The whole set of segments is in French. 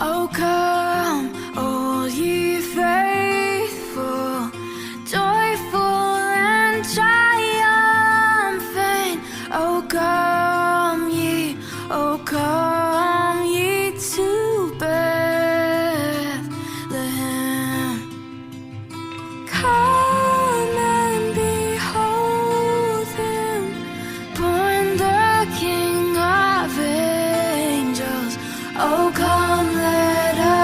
Oh, come, all ye faithful, joyful and triumphant. Oh, come ye to Bethlehem. Come and behold him, born the King of angels. Oh, come, let us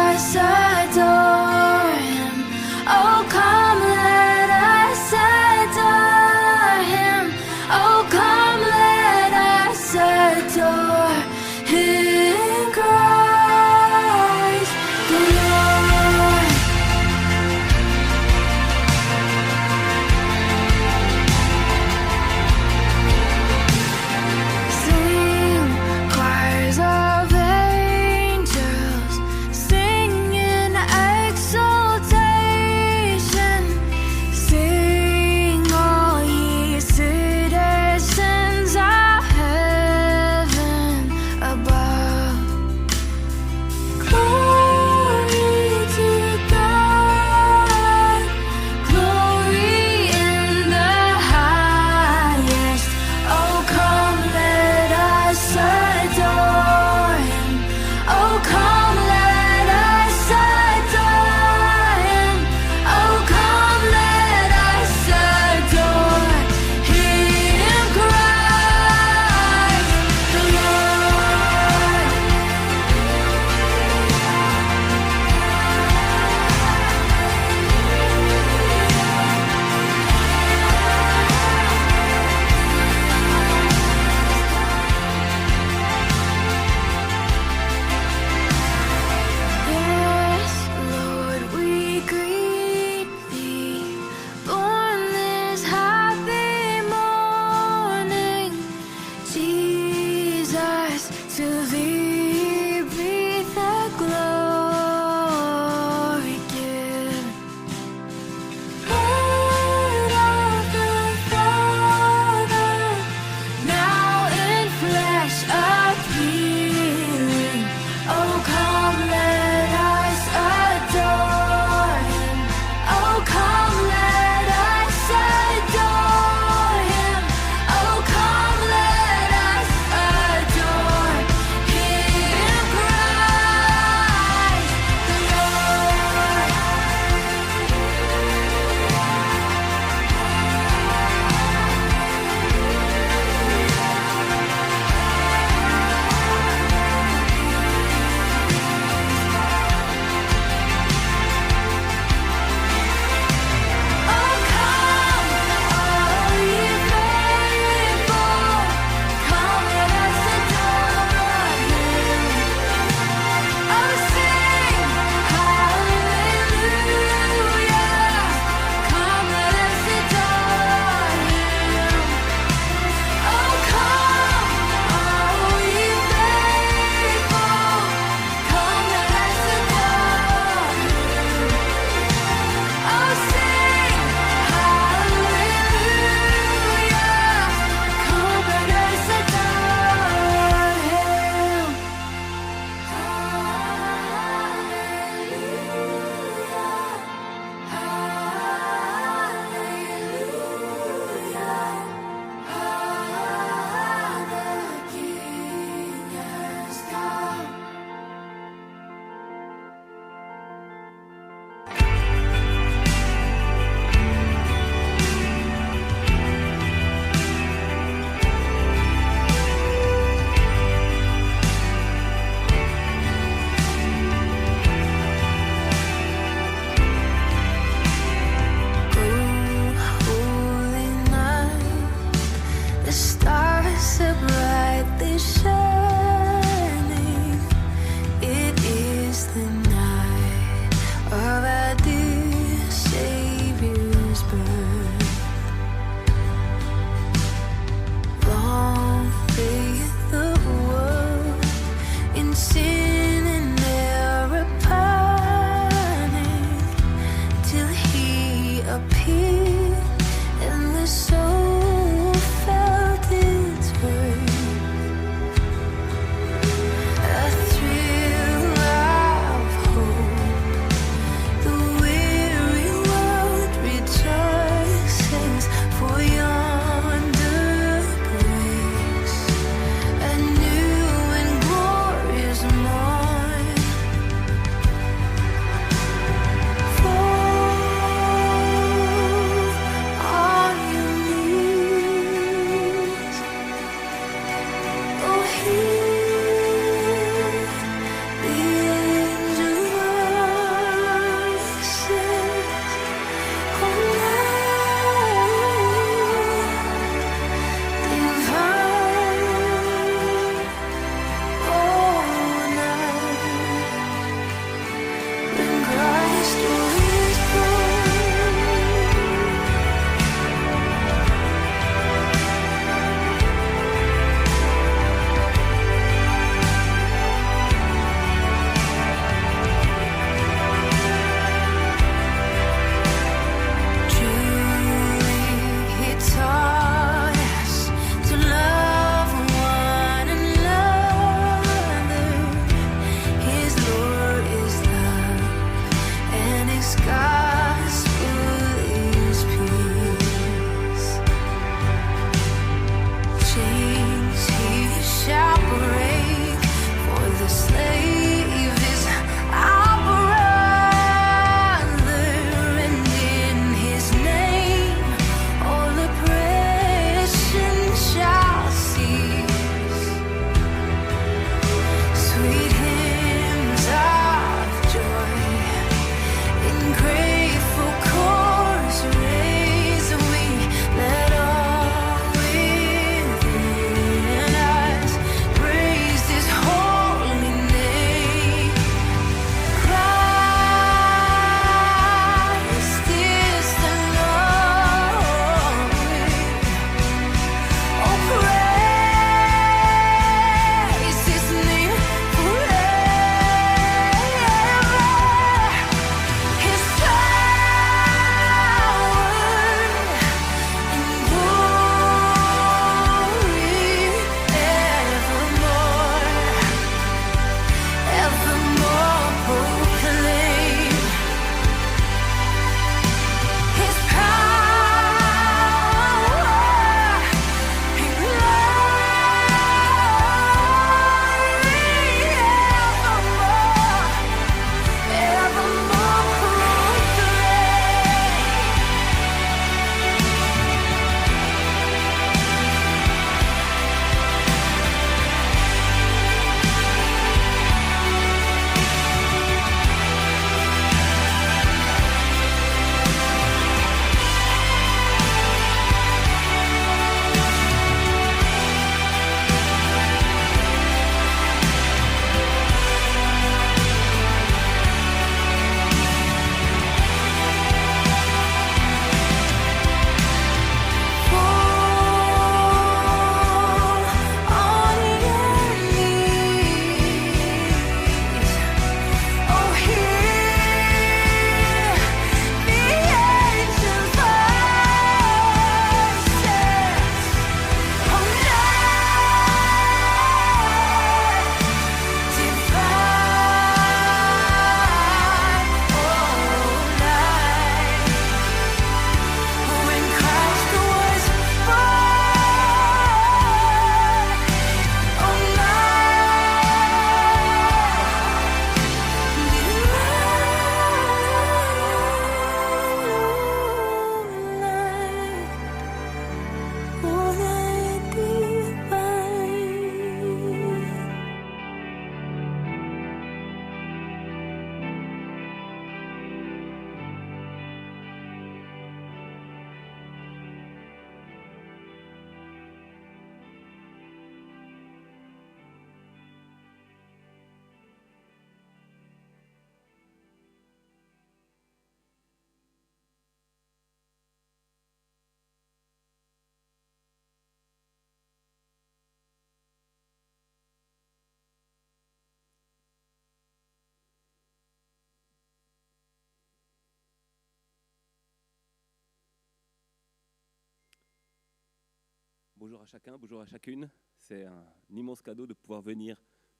Bonjour à chacun, bonjour à chacune. C'est un immense cadeau de pouvoir venir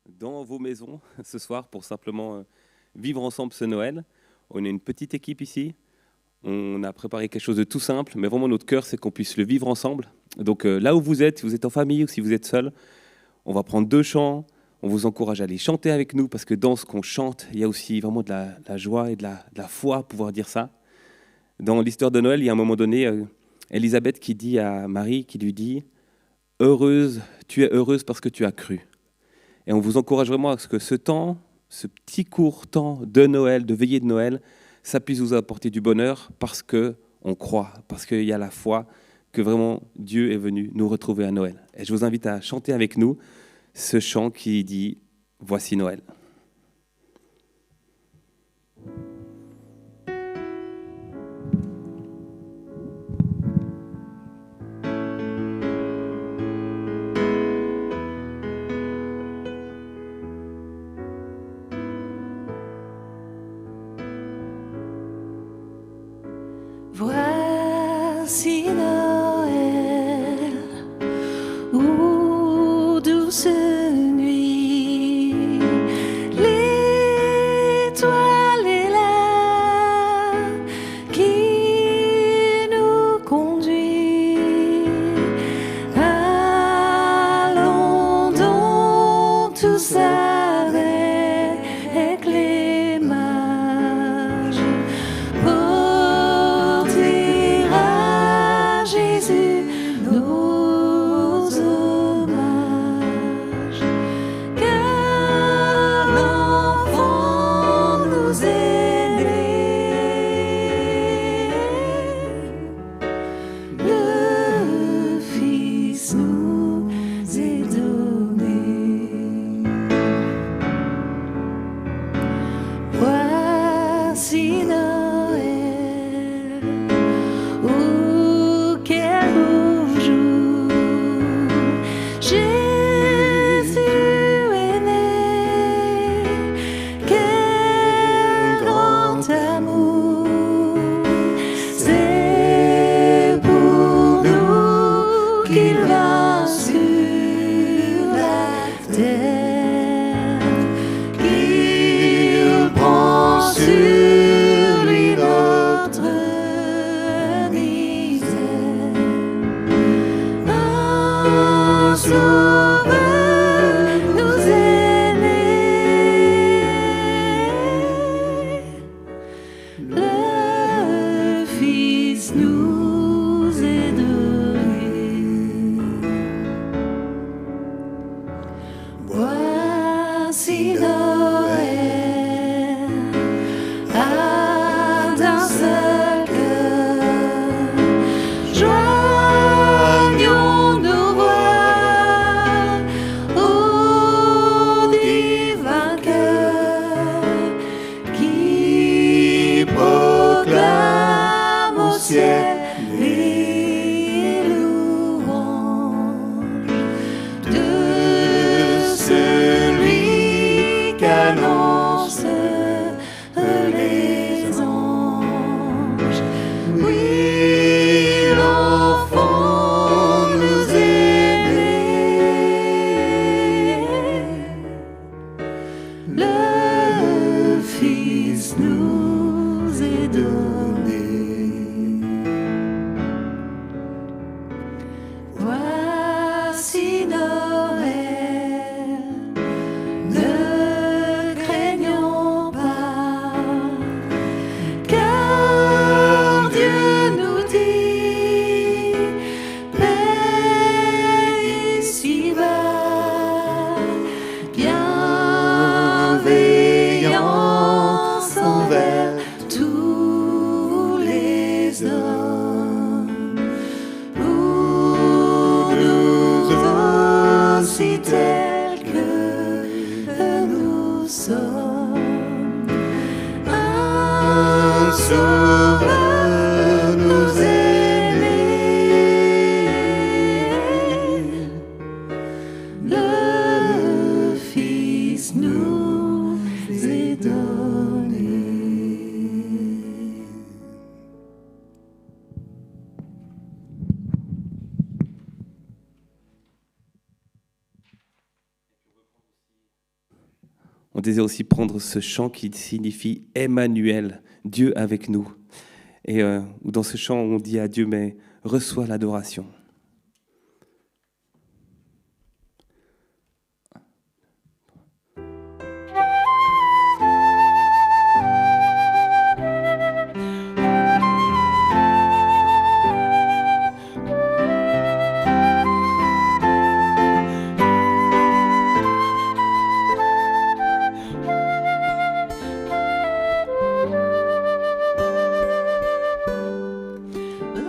dans vos maisons ce soir pour simplement vivre ensemble ce Noël. On est une petite équipe ici. On a préparé quelque chose de tout simple, mais vraiment notre cœur, c'est qu'on puisse le vivre ensemble. Donc là où vous êtes, si vous êtes en famille ou si vous êtes seul, on va prendre 2 chants. On vous encourage à aller chanter avec nous parce que dans ce qu'on chante, il y a aussi vraiment de la joie et de la foi, pouvoir dire ça. Dans l'histoire de Noël, il y a un moment donné, Élisabeth qui dit à Marie, qui lui dit « Heureuse, tu es heureuse parce que tu as cru ». Et on vous encourage vraiment à ce que ce temps, ce petit court temps de Noël, de veillée de Noël, ça puisse vous apporter du bonheur parce qu'on croit, parce qu'il y a la foi que vraiment Dieu est venu nous retrouver à Noël. Et je vous invite à chanter avec nous ce chant qui dit « Voici Noël ». Voici Noël, ô douce nuit, l'étoile est là qui nous conduit. Allons donc tous avec les mages porter à Jésus nos hommages, car l'enfant nous est né, le Fils nous est donné. Voici Noël, oh quel beau jour, Jésus est né, quel grand amour, c'est pour nous qu'il vint sur la terre, qu'il prend sur lui notre misère. Un sauveur nous est né, le Fils nous est donné. Voici Noël, d'un seul cœur, joignons nos voix au divin cœur qui proclame au ciel les louanges de celui qu'annoncent les anges. Oui, l'enfant nous est né, le Fils nous est donné. Voici Noël, ne craignons pas, car Dieu nous dit paix ici-bas, bienveillance envers tous les hommes, pour nous aussi tels que nous sommes. Un sauveur nous est né, le Fils nous est donné. on désire aussi prendre ce chant qui signifie Emmanuel, Dieu avec nous. Et dans ce chant, on dit à Dieu, mais reçois l'adoration.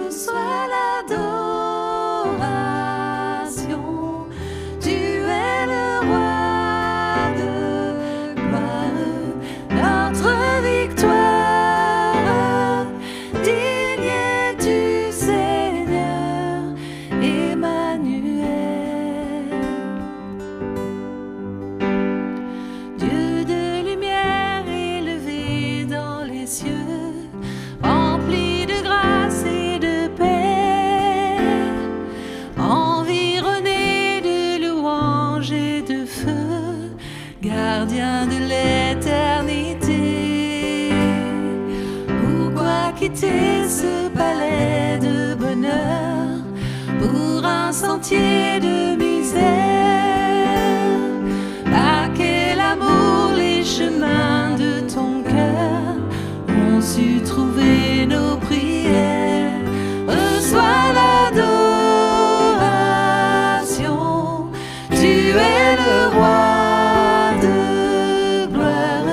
Reçois l'adoration, tu es le roi de gloire, notre victoire. Digne es-tu, Seigneur, Emmanuel. Dieu de lumière élevé dans les cieux, rempli de grâce et de paix, environné de louanges et de feu, gardien de l'éternité. Pourquoi quitter ce palais de bonheur pour un sentier de misère? Par quel amour les chemins de ton cœur ont su trouver nos prières. Reçois l'adoration, tu es le roi de gloire,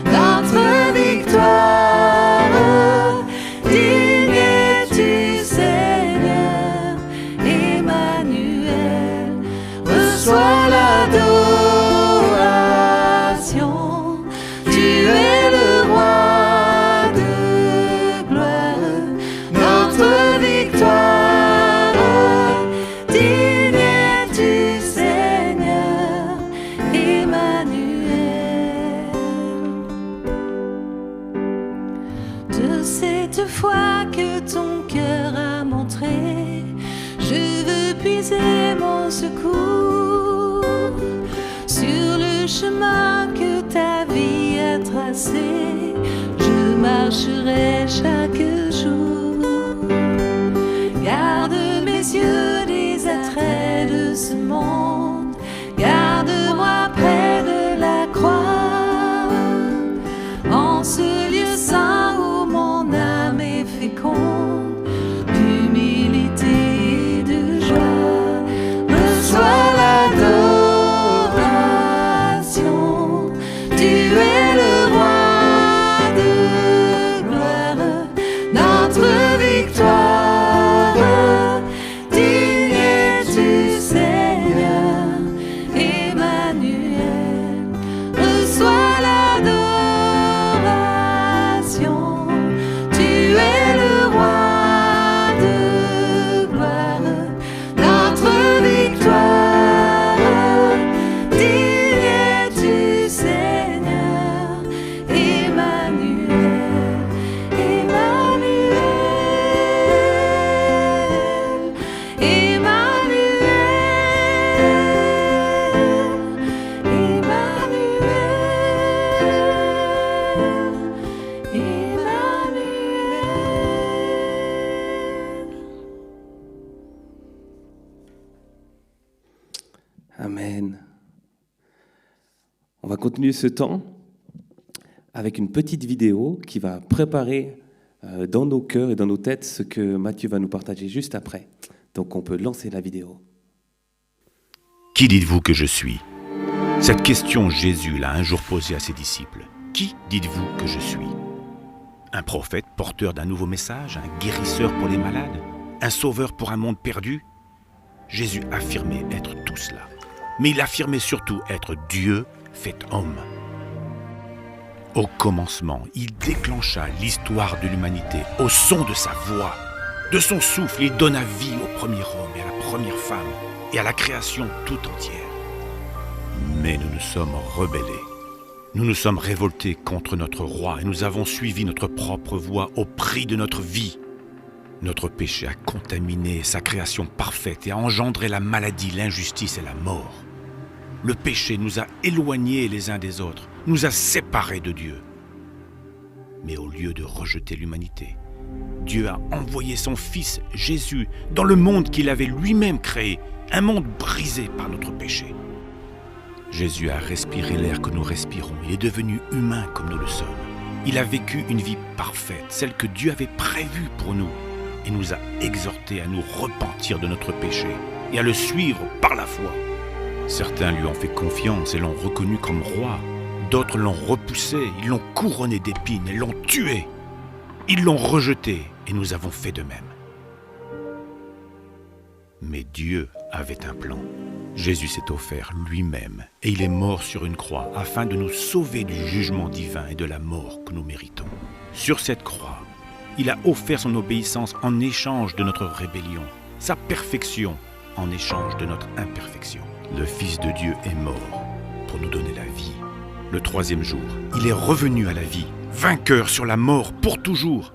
notre victoire. Digne es-tu, Seigneur, Emmanuel. Reçois l'adoration, tu es le roi de gloire, notre victoire. Digne es-tu, Seigneur, Emmanuel. De cette foi que ton cœur a montré, je veux puiser mon secours sur le chemin que ta vie a tracé. Je marcherai chaque jour. Garde mes yeux des attraits de ce monde. Garde-moi près de la croix, en ce lieu saint où mon âme est féconde d'humilité et de joie. Reçois l'adoration, tu es le roi de gloire, notre victoire. Digne es-tu, Seigneur, Emmanuel. Reçois l'adoration, tu es le roi de gloire, notre victoire. Digne es-tu, Seigneur, Emmanuel. Emmanuel, Emmanuel, Emmanuel. Amen. On va continuer ce temps avec une petite vidéo qui va préparer dans nos cœurs et dans nos têtes ce que Matthieu va nous partager juste après. Donc on peut lancer la vidéo. Qui dites-vous que je suis? Cette question, Jésus l'a un jour posée à ses disciples. Qui dites-vous que je suis? Un prophète porteur d'un nouveau message? Un guérisseur pour les malades? Un sauveur pour un monde perdu? Jésus affirmait être tout cela. Mais il affirmait surtout être Dieu fait homme. Au commencement, il déclencha l'histoire de l'humanité au son de sa voix. De son souffle, il donna vie au premier homme et à la première femme et à la création tout entière. Mais nous nous sommes rebellés. Nous nous sommes révoltés contre notre roi et nous avons suivi notre propre voie au prix de notre vie. Notre péché a contaminé sa création parfaite et a engendré la maladie, l'injustice et la mort. Le péché nous a éloignés les uns des autres, nous a séparés de Dieu. Mais au lieu de rejeter l'humanité, Dieu a envoyé son Fils Jésus dans le monde qu'il avait lui-même créé, un monde brisé par notre péché. Jésus a respiré l'air que nous respirons, il est devenu humain comme nous le sommes. Il a vécu une vie parfaite, celle que Dieu avait prévue pour nous, et nous a exhortés à nous repentir de notre péché et à le suivre par la foi. Certains lui ont fait confiance et l'ont reconnu comme roi. D'autres l'ont repoussé, ils l'ont couronné d'épines et l'ont tué. Ils l'ont rejeté et nous avons fait de même. Mais Dieu avait un plan. Jésus s'est offert lui-même et il est mort sur une croix afin de nous sauver du jugement divin et de la mort que nous méritons. Sur cette croix, il a offert son obéissance en échange de notre rébellion, sa perfection en échange de notre imperfection. Le Fils de Dieu est mort pour nous donner la vie. Le troisième jour, il est revenu à la vie, vainqueur sur la mort pour toujours.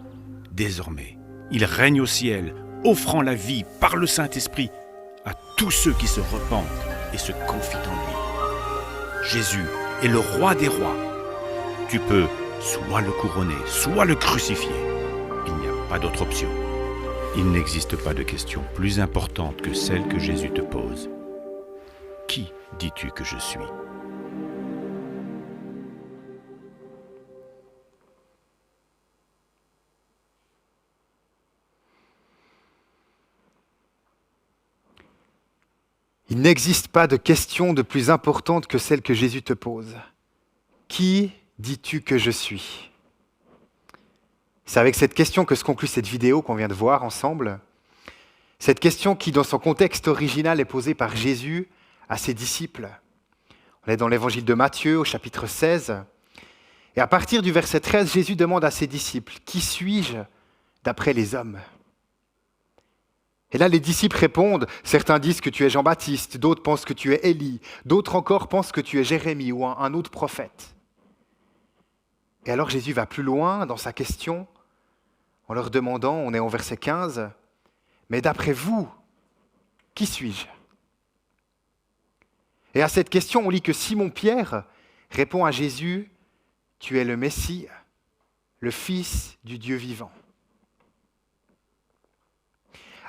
Désormais, il règne au ciel, offrant la vie par le Saint-Esprit à tous ceux qui se repentent et se confient en lui. Jésus est le roi des rois. Tu peux soit le couronner, soit le crucifier. Il n'y a pas d'autre option. Il n'existe pas de question plus importante que celle que Jésus te pose. Qui dis-tu que je suis ? Il n'existe pas de question de plus importante que celle que Jésus te pose. Qui dis-tu que je suis ? C'est avec cette question que se conclut cette vidéo qu'on vient de voir ensemble. Cette question qui, dans son contexte original, est posée par Jésus à ses disciples. On est dans l'évangile de Matthieu, au chapitre 16. Et à partir du verset 13, Jésus demande à ses disciples, « Qui suis-je d'après les hommes ?» Et là, les disciples répondent, certains disent que tu es Jean-Baptiste, d'autres pensent que tu es Élie, d'autres encore pensent que tu es Jérémie ou un autre prophète. Et alors Jésus va plus loin dans sa question, en leur demandant, on est au verset 15, « Mais d'après vous, qui suis-je » Et à cette question, on lit que Simon-Pierre répond à Jésus, « Tu es le Messie, le Fils du Dieu vivant. »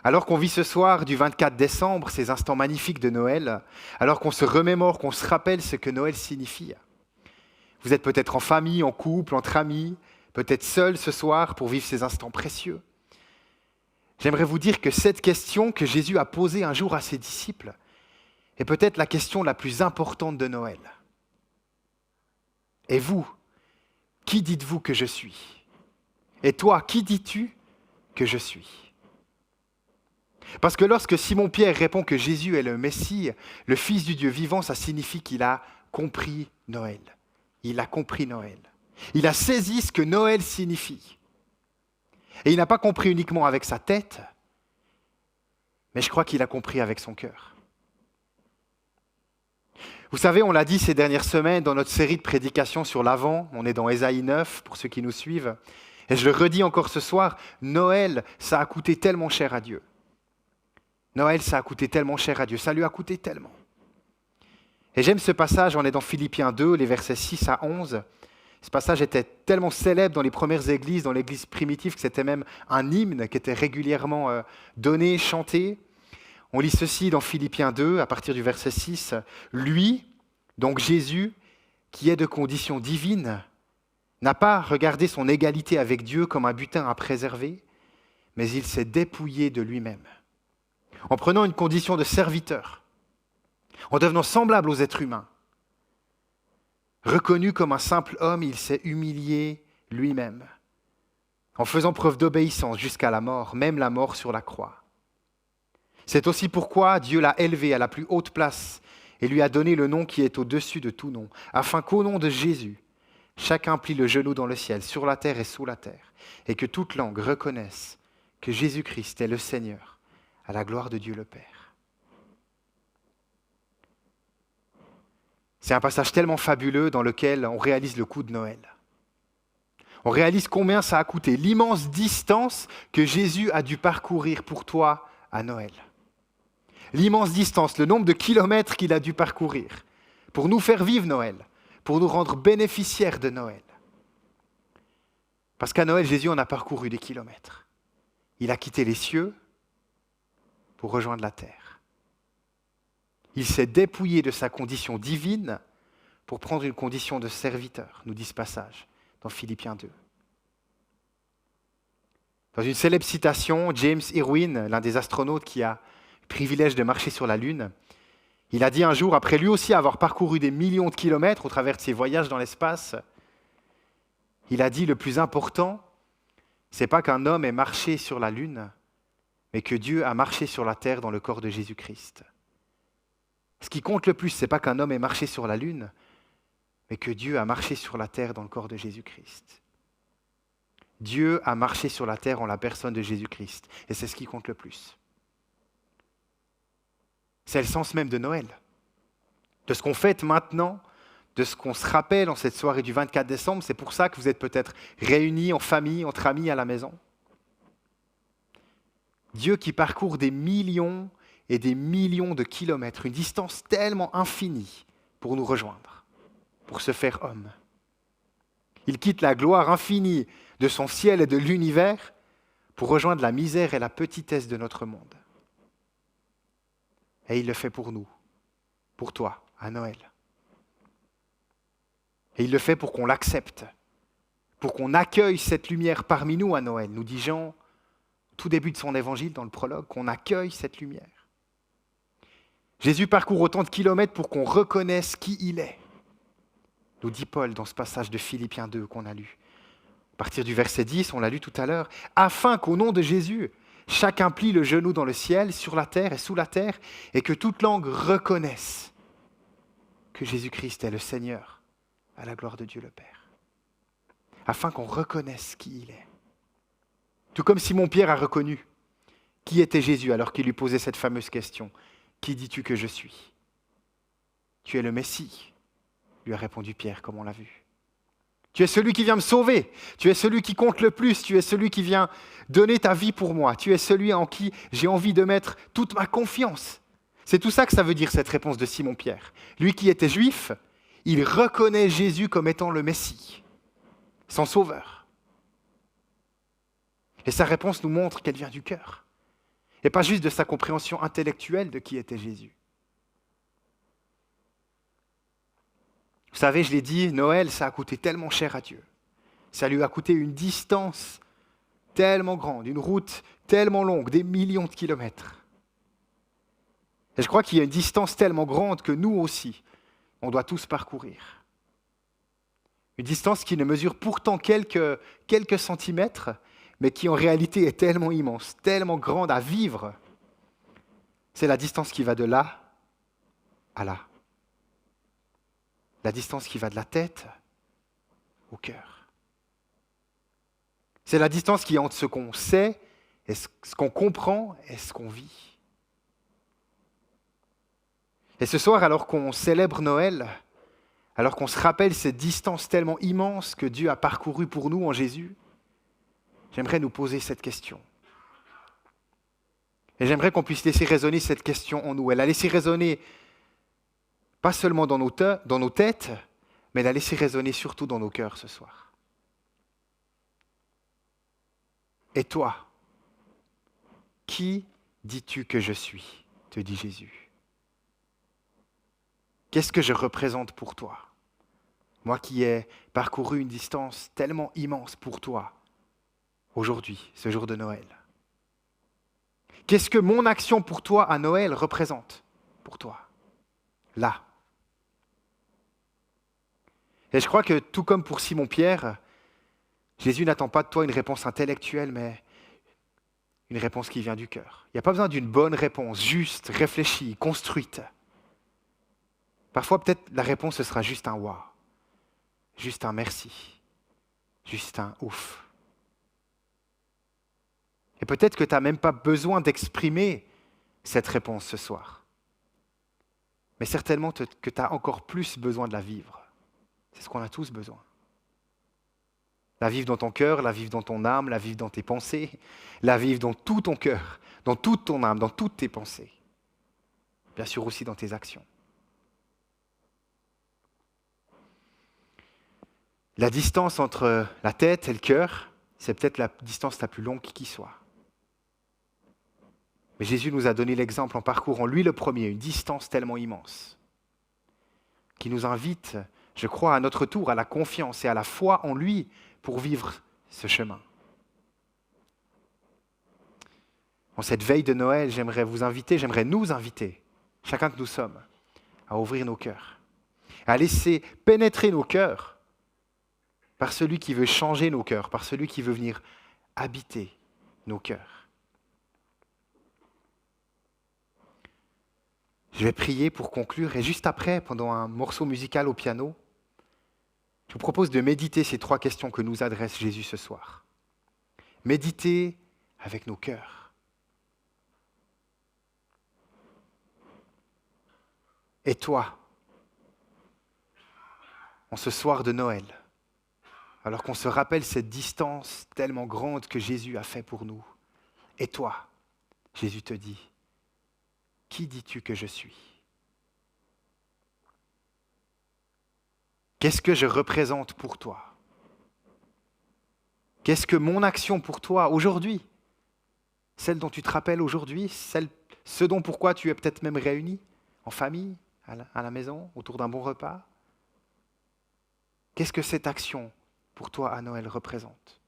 Alors qu'on vit ce soir du 24 décembre, ces instants magnifiques de Noël, alors qu'on se remémore, qu'on se rappelle ce que Noël signifie, vous êtes peut-être en famille, en couple, entre amis, peut-être seul ce soir pour vivre ces instants précieux. J'aimerais vous dire que cette question que Jésus a posée un jour à ses disciples est peut-être la question la plus importante de Noël. Et vous, qui dites-vous que je suis ? Et toi, qui dis-tu que je suis ? Parce que lorsque Simon-Pierre répond que Jésus est le Messie, le Fils du Dieu vivant, ça signifie qu'il a compris Noël. Il a compris Noël. Il a saisi ce que Noël signifie. Et il n'a pas compris uniquement avec sa tête, mais je crois qu'il a compris avec son cœur. Vous savez, on l'a dit ces dernières semaines dans notre série de prédications sur l'Avent, on est dans Ésaïe 9 pour ceux qui nous suivent, et je le redis encore ce soir, Noël, ça a coûté tellement cher à Dieu. Noël, ça a coûté tellement cher à Dieu, ça lui a coûté tellement. Et j'aime ce passage, on est dans Philippiens 2, les versets 6 à 11. Ce passage était tellement célèbre dans les premières églises, dans l'église primitive, que c'était même un hymne qui était régulièrement donné, chanté. On lit ceci dans Philippiens 2, à partir du verset 6. « Lui, donc Jésus, qui est de condition divine, n'a pas regardé son égalité avec Dieu comme un butin à préserver, mais il s'est dépouillé de lui-même. En prenant une condition de serviteur, en devenant semblable aux êtres humains. Reconnu comme un simple homme, il s'est humilié lui-même, en faisant preuve d'obéissance jusqu'à la mort, même la mort sur la croix. C'est aussi pourquoi Dieu l'a élevé à la plus haute place et lui a donné le nom qui est au-dessus de tout nom, afin qu'au nom de Jésus, chacun plie le genou dans le ciel, sur la terre et sous la terre, et que toute langue reconnaisse que Jésus-Christ est le Seigneur, à la gloire de Dieu le Père. C'est un passage tellement fabuleux dans lequel on réalise le coût de Noël. On réalise combien ça a coûté, l'immense distance que Jésus a dû parcourir pour toi à Noël. L'immense distance, le nombre de kilomètres qu'il a dû parcourir pour nous faire vivre Noël, pour nous rendre bénéficiaires de Noël. Parce qu'à Noël, Jésus en a parcouru des kilomètres. Il a quitté les cieux pour rejoindre la terre. Il s'est dépouillé de sa condition divine pour prendre une condition de serviteur, nous dit ce passage dans Philippiens 2. Dans une célèbre citation, James Irwin, l'un des astronautes qui a le privilège de marcher sur la Lune, il a dit un jour, après lui aussi avoir parcouru des millions de kilomètres au travers de ses voyages dans l'espace, il a dit, le plus important, c'est pas qu'un homme ait marché sur la Lune, mais que Dieu a marché sur la terre dans le corps de Jésus-Christ. Ce qui compte le plus, c'est pas qu'un homme ait marché sur la Lune, mais que Dieu a marché sur la terre dans le corps de Jésus-Christ. Dieu a marché sur la terre en la personne de Jésus-Christ, et c'est ce qui compte le plus. C'est le sens même de Noël, de ce qu'on fête maintenant, de ce qu'on se rappelle en cette soirée du 24 décembre. C'est pour ça que vous êtes peut-être réunis en famille, entre amis à la maison. Dieu qui parcourt des millions et des millions de kilomètres, une distance tellement infinie pour nous rejoindre, pour se faire homme. Il quitte la gloire infinie de son ciel et de l'univers pour rejoindre la misère et la petitesse de notre monde. Et il le fait pour nous, pour toi, à Noël. Et il le fait pour qu'on l'accepte, pour qu'on accueille cette lumière parmi nous à Noël. Nous dit Jean, tout début de son évangile, dans le prologue, qu'on accueille cette lumière. Jésus parcourt autant de kilomètres pour qu'on reconnaisse qui il est. Nous dit Paul dans ce passage de Philippiens 2 qu'on a lu. À partir du verset 10, on l'a lu tout à l'heure, afin qu'au nom de Jésus, chacun plie le genou dans le ciel, sur la terre et sous la terre, et que toute langue reconnaisse que Jésus-Christ est le Seigneur, à la gloire de Dieu le Père. Afin qu'on reconnaisse qui il est. Tout comme Simon-Pierre a reconnu qui était Jésus alors qu'il lui posait cette fameuse question. Qui dis-tu que je suis ? Tu es le Messie, lui a répondu Pierre, comme on l'a vu. Tu es celui qui vient me sauver. Tu es celui qui compte le plus. Tu es celui qui vient donner ta vie pour moi. Tu es celui en qui j'ai envie de mettre toute ma confiance. C'est tout ça que ça veut dire, cette réponse de Simon-Pierre. Lui qui était juif, il reconnaît Jésus comme étant le Messie, son sauveur. Et sa réponse nous montre qu'elle vient du cœur, et pas juste de sa compréhension intellectuelle de qui était Jésus. Vous savez, je l'ai dit, Noël, ça a coûté tellement cher à Dieu. Ça lui a coûté une distance tellement grande, une route tellement longue, des millions de kilomètres. Et je crois qu'il y a une distance tellement grande que nous aussi, on doit tous parcourir. Une distance qui ne mesure pourtant quelques centimètres, mais qui en réalité est tellement immense, tellement grande à vivre. C'est la distance qui va de là à là. La distance qui va de la tête au cœur. C'est la distance qui est entre ce qu'on sait, et ce qu'on comprend et ce qu'on vit. Et ce soir, alors qu'on célèbre Noël, alors qu'on se rappelle cette distance tellement immense que Dieu a parcourue pour nous en Jésus, j'aimerais nous poser cette question. Et j'aimerais qu'on puisse laisser résonner cette question en nous. Elle a laissé résonner pas seulement dans nos têtes, mais elle a laissé résonner surtout dans nos cœurs ce soir. Et toi, qui dis-tu que je suis ? Te dit Jésus. Qu'est-ce que je représente pour toi ? Moi qui ai parcouru une distance tellement immense pour toi, aujourd'hui, ce jour de Noël. Qu'est-ce que mon action pour toi à Noël représente pour toi ? Là. Et je crois que tout comme pour Simon-Pierre, Jésus n'attend pas de toi une réponse intellectuelle, mais une réponse qui vient du cœur. Il n'y a pas besoin d'une bonne réponse, juste, réfléchie, construite. Parfois, peut-être, la réponse, ce sera juste un « waouh », juste un « merci », juste un « ouf ». Et peut-être que tu n'as même pas besoin d'exprimer cette réponse ce soir. Mais certainement que tu as encore plus besoin de la vivre. C'est ce qu'on a tous besoin. La vivre dans ton cœur, la vivre dans ton âme, la vivre dans tes pensées, la vivre dans tout ton cœur, dans toute ton âme, dans toutes tes pensées. Bien sûr aussi dans tes actions. La distance entre la tête et le cœur, c'est peut-être la distance la plus longue qui soit. Mais Jésus nous a donné l'exemple en parcourant, lui le premier, une distance tellement immense, qui nous invite, je crois, à notre tour, à la confiance et à la foi en lui pour vivre ce chemin. En cette veille de Noël, j'aimerais nous inviter, chacun que nous sommes, à ouvrir nos cœurs, à laisser pénétrer nos cœurs par celui qui veut changer nos cœurs, par celui qui veut venir habiter nos cœurs. Je vais prier pour conclure et juste après, pendant un morceau musical au piano, je vous propose de méditer ces 3 questions que nous adresse Jésus ce soir. Méditer avec nos cœurs. Et toi, en ce soir de Noël, alors qu'on se rappelle cette distance tellement grande que Jésus a fait pour nous, et toi, Jésus te dit, qui dis-tu que je suis ? Qu'est-ce que je représente pour toi ? Qu'est-ce que mon action pour toi aujourd'hui ? Celle dont tu te rappelles aujourd'hui, ce dont pourquoi tu es peut-être même réuni en famille, à la maison, autour d'un bon repas ? Qu'est-ce que cette action pour toi à Noël représente ?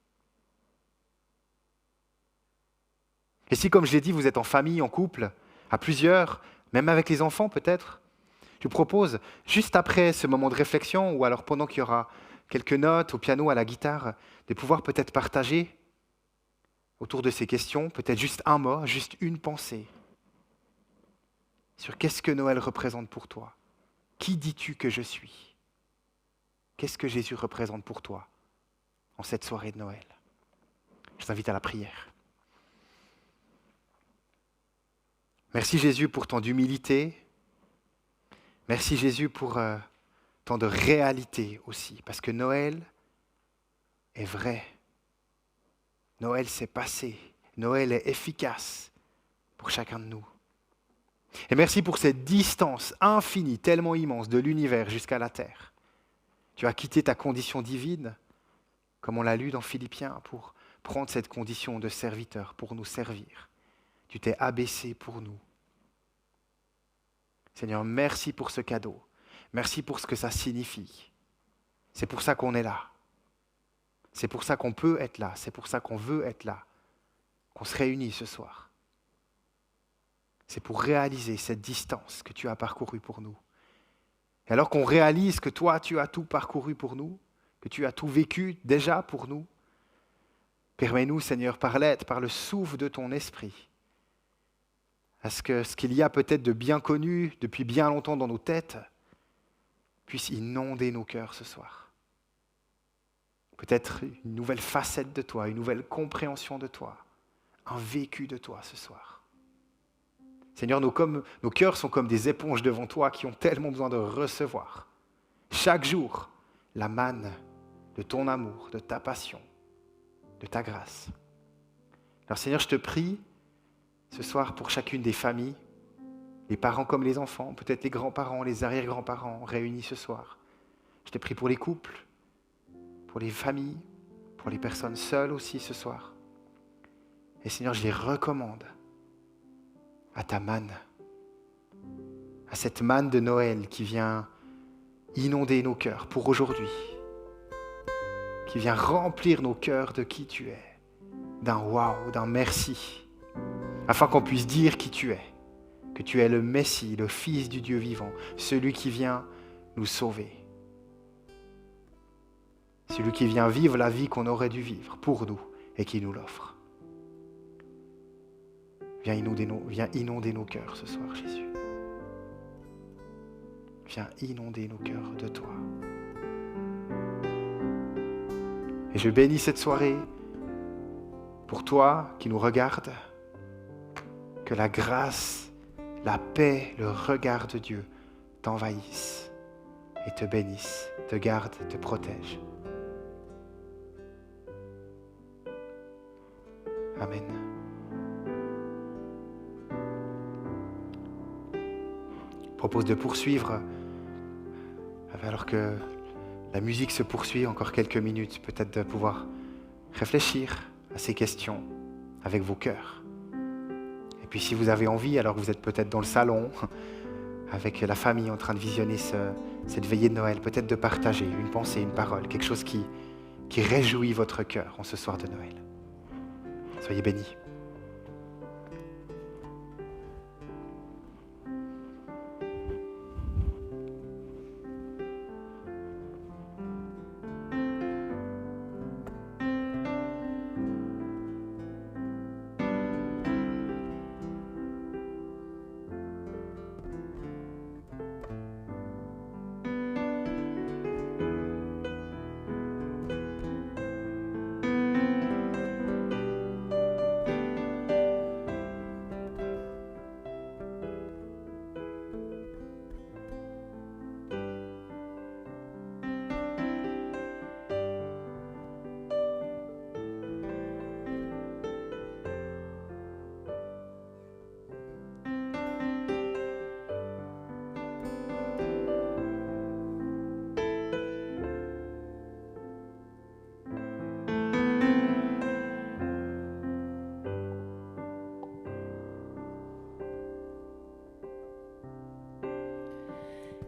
Et si, comme je l'ai dit, vous êtes en famille, en couple, à plusieurs, même avec les enfants peut-être, je vous propose, juste après ce moment de réflexion, ou alors pendant qu'il y aura quelques notes au piano, à la guitare, de pouvoir peut-être partager autour de ces questions, peut-être juste un mot, juste une pensée, sur qu'est-ce que Noël représente pour toi. Qui dis-tu que je suis ? Qu'est-ce que Jésus représente pour toi en cette soirée de Noël ? Je t'invite à la prière. Merci Jésus pour tant d'humilité. Merci Jésus pour tant de réalité aussi. Parce que Noël est vrai. Noël s'est passé. Noël est efficace pour chacun de nous. Et merci pour cette distance infinie, tellement immense, de l'univers jusqu'à la terre. Tu as quitté ta condition divine, comme on l'a lu dans Philippiens, pour prendre cette condition de serviteur, pour nous servir. Tu t'es abaissé pour nous. Seigneur, merci pour ce cadeau. Merci pour ce que ça signifie. C'est pour ça qu'on est là. C'est pour ça qu'on peut être là. C'est pour ça qu'on veut être là. Qu'on se réunit ce soir. C'est pour réaliser cette distance que tu as parcourue pour nous. Et alors qu'on réalise que toi, tu as tout parcouru pour nous, que tu as tout vécu déjà pour nous, permets-nous, Seigneur, par l'aide, par le souffle de ton esprit, à ce que ce qu'il y a peut-être de bien connu depuis bien longtemps dans nos têtes puisse inonder nos cœurs ce soir. Peut-être une nouvelle facette de toi, une nouvelle compréhension de toi, un vécu de toi ce soir. Seigneur, nos cœurs sont comme des éponges devant toi qui ont tellement besoin de recevoir chaque jour la manne de ton amour, de ta passion, de ta grâce. Alors Seigneur, je te prie ce soir pour chacune des familles, les parents comme les enfants, peut-être les grands-parents, les arrière-grands-parents réunis ce soir. Je te prie pour les couples, pour les familles, pour les personnes seules aussi ce soir. Et Seigneur, je les recommande à ta manne, à cette manne de Noël qui vient inonder nos cœurs pour aujourd'hui, qui vient remplir nos cœurs de qui tu es, d'un waouh, d'un merci, afin qu'on puisse dire qui tu es, que tu es le Messie, le Fils du Dieu vivant, celui qui vient nous sauver, celui qui vient vivre la vie qu'on aurait dû vivre pour nous et qui nous l'offre. Viens inonder nos cœurs ce soir, Jésus. Viens inonder nos cœurs de toi. Et je bénis cette soirée pour toi qui nous regardes. Que la grâce, la paix, le regard de Dieu t'envahissent et te bénissent, te gardent, te protègent. Amen. Je propose de poursuivre alors que La musique se poursuit encore quelques minutes, peut-être de pouvoir réfléchir à ces questions avec vos cœurs. Et puis si vous avez envie, alors vous êtes peut-être dans le salon, avec la famille en train de visionner cette veillée de Noël, peut-être de partager une pensée, une parole, quelque chose qui réjouit votre cœur en ce soir de Noël. Soyez bénis.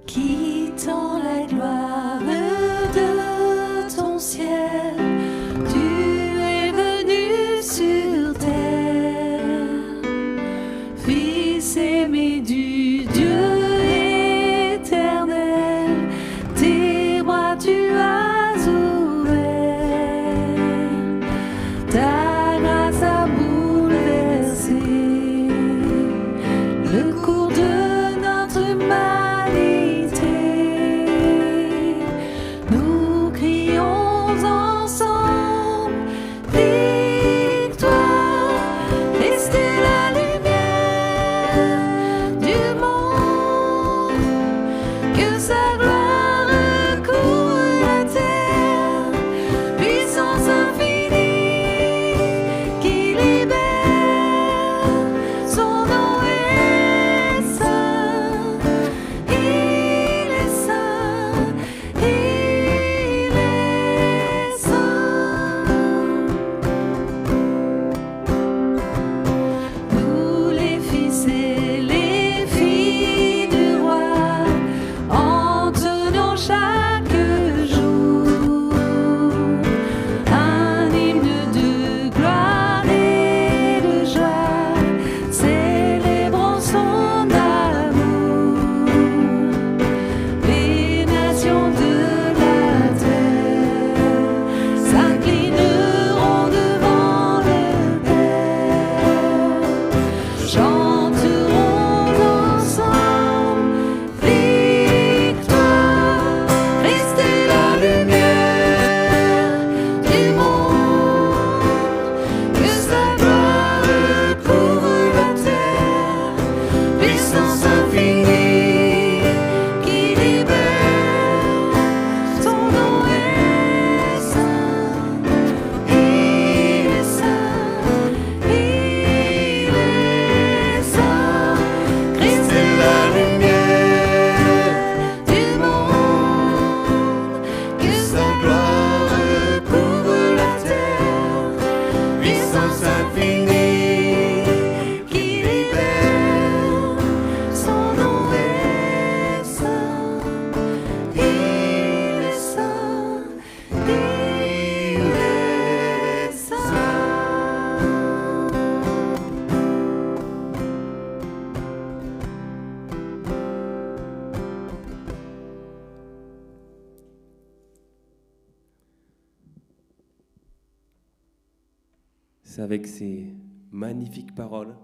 Quittant la gloire de ton ciel, tu es venu sur terre, Fils aimé du Dieu éternel, tes bras tu as ouverts, ta grâce a bouleversé le cours de notre humanité. Nous crions ensemble victoire, restez la lumière du monde, que sa gloire recouvre la terre, puissance infinie qui libère, son nom est saint, il est saint, il est saint. Nous les fils et les filles du roi, entonnons chaque jour un hymne de gloire et de joie, célébrons son amour. Les nations de la terre s'inclineront devant le Père, chanteront ensemble victoire, restez la lumière du monde, que sa gloire recouvre la terre, puissance infinie qui libère, son nom est saint, il est saint, il est saint. Christ est la lumière du monde, que sa gloire recouvre la terre, puissance infinie qui libère, son nom est saint, il est saint, il est saint. C'est avec ces magnifiques paroles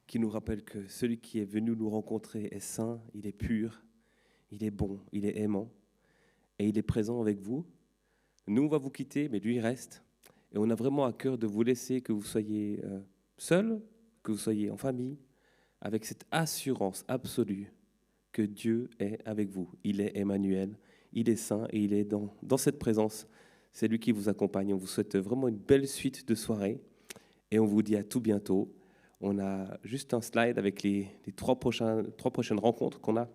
qui nous rappellent que celui qui est venu nous rencontrer est saint, il est pur, il est bon, il est aimant et il est présent avec vous. Nous, on va vous quitter, mais lui, il reste. Et on a vraiment à cœur de vous laisser, que vous soyez seul, que vous soyez en famille, avec cette assurance absolue que Dieu est avec vous. Il est Emmanuel, il est saint et il est dans cette présence. C'est lui qui vous accompagne. On vous souhaite vraiment une belle suite de soirée et on vous dit à tout bientôt. On a juste un slide avec les trois prochaines rencontres qu'on a,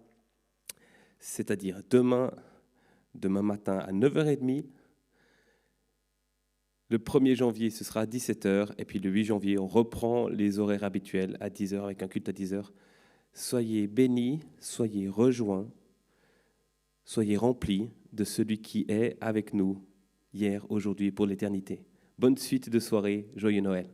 c'est-à-dire demain demain matin à 9h30. Le 1er janvier, ce sera à 17h. Et puis le 8 janvier, on reprend les horaires habituels à 10h avec un culte à 10h. Soyez bénis, soyez rejoints, soyez remplis de celui qui est avec nous hier, aujourd'hui et pour l'éternité. Bonne suite de soirée, joyeux Noël.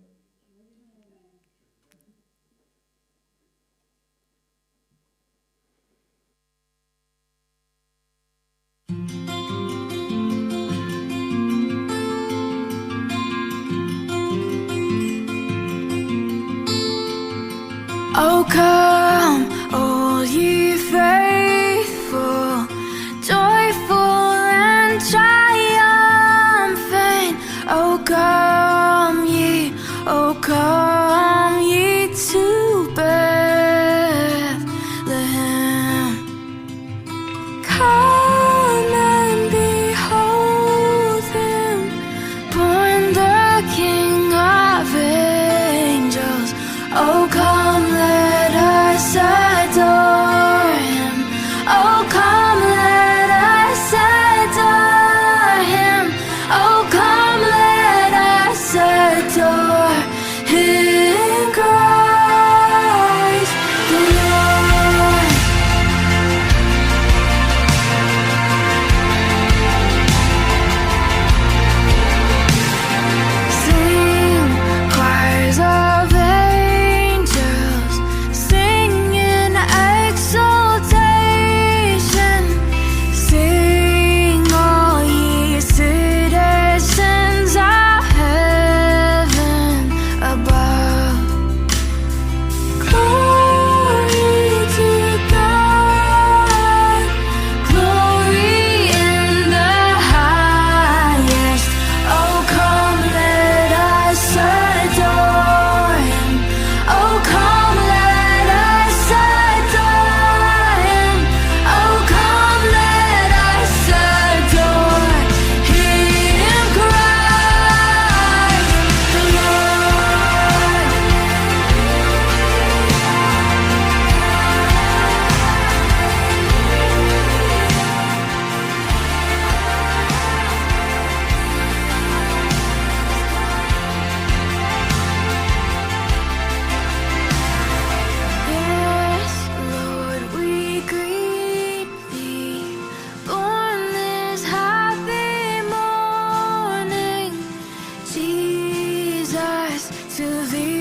Oh, come, all ye faithful, joyful and triumphant. Oh, come ye to Bethlehem. Come and behold him, born the King of angels. Oh, come, let us adore him. Oh, come, let us adore him. Oh, come, let us adore him, Christ the Lord. Sing, choirs of angels, sing in exaltation. Sing, all ye citizens of heaven above. Glory to God, glory in the highest. Oh, come, let us adore him. Oh, come, let us adore him. Oh, come, let us adore him, Christ the Lord. Yes, Lord, we greet thee, born this happy morning. Jesus, to thee